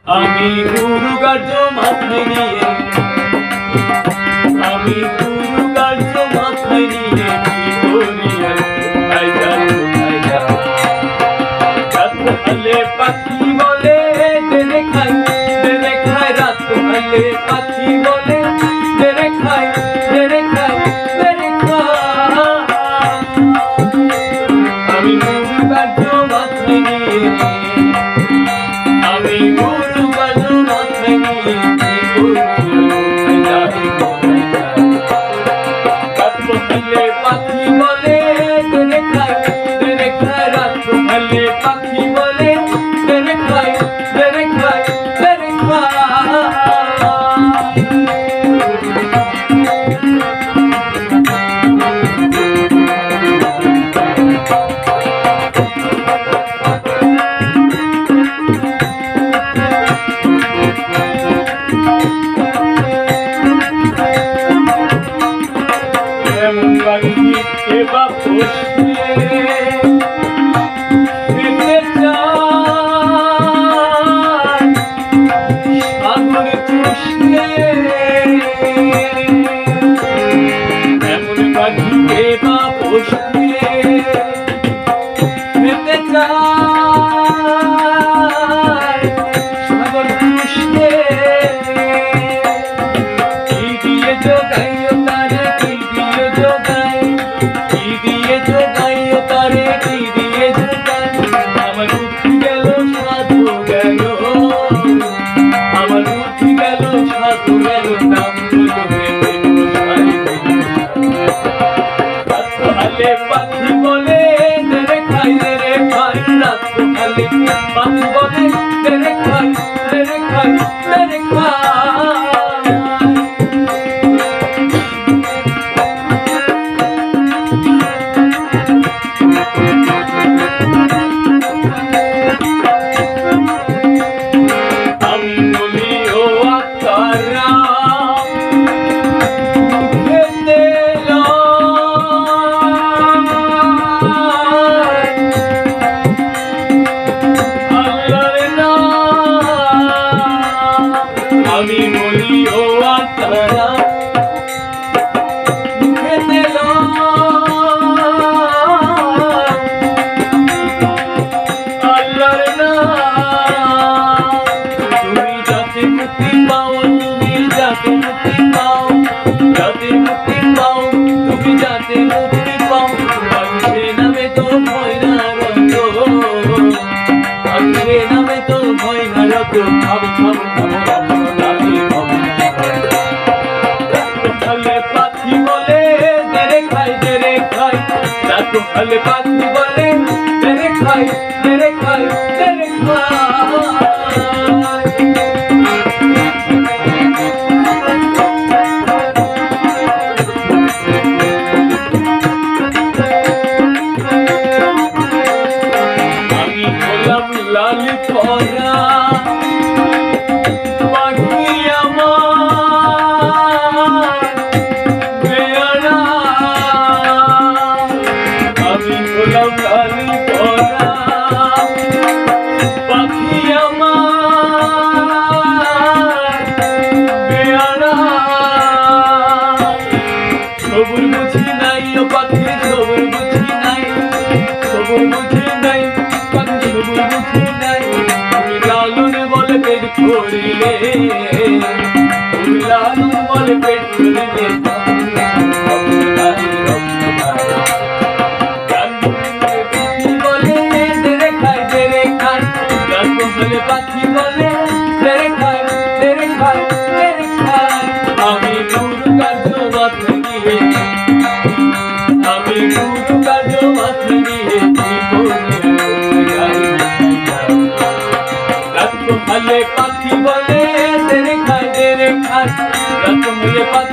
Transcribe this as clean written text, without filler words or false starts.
আমি গুরু কার্য মাথায় নিয়ে, আমি গুরু কার্য মাথায় নিয়ে কি করিয়া কোথায় যাব, রাত হলে পাখি বলে দেরে খাই রাত হলে পাখি বলে দেরে খাই আমি গুরু কার্য মাথায় নিয়ে, আমি গুরু কার্য মাথায় নিয়ে কি করিয়া কোথায় যাব, রাত হলে পাখি বলে দেরে খাই রাত হলে পাখি বলে দেরে খাই এবার বসিয়ে দিতে চাই সাগর চুষিয়ে, এমন পাখি এবার বসিয়ে দিতে চাই সাগর চুষিয়ে, কি দিয়ে যোগাইও তারে, কি দিয়ে যোগাই, কি দিয়ে যোগাইও তারে, কি দিয়ে যোগাই, আমার উঠি গেল সাধু গেল, আমার উঠি গেল সাধু গেল, নাম রাত হলে পাখি বলে দেরে খাই রাত হলে পাখি বলে দেরে খাই আমি বলি ও আত্মারা মুখে দিল আল্লাহর নাম, তুমি যাতে মুক্তি পাও, তুমি যাতে মুক্তি পাও, যাতে মুক্তি পাও, তুমি যাতে মুক্তি পাও, সে নামে তো ভয় না রত, সে নামে তো ভয় না রত, ভাব ভাব ভাব পাখি বলে দেরে খাই রাত হলে পাখি বলে দেরে খাই আমি হলাম লাল পরা পাখি আমার, আমি হলাম লালি পরা পাখি আমার পেয়ারা, সবুর বুঝি নাই ও পাখি সবুর বুঝি নাই, সবুর বুঝি নাই পাখি সবুর বুঝি নাই, তুমি লালন বলে পেট করিলে, তুমি লালন বলে পেট করিলে, পাখি বলে দেরে খাই আমি গুরু কার্য মাথায় নিয়ে, আমি গুরু কার্য মাথায় নিয়ে কি করিয়া রাত হলে পাখি বলে দেরে খাই রাত হলে পাখি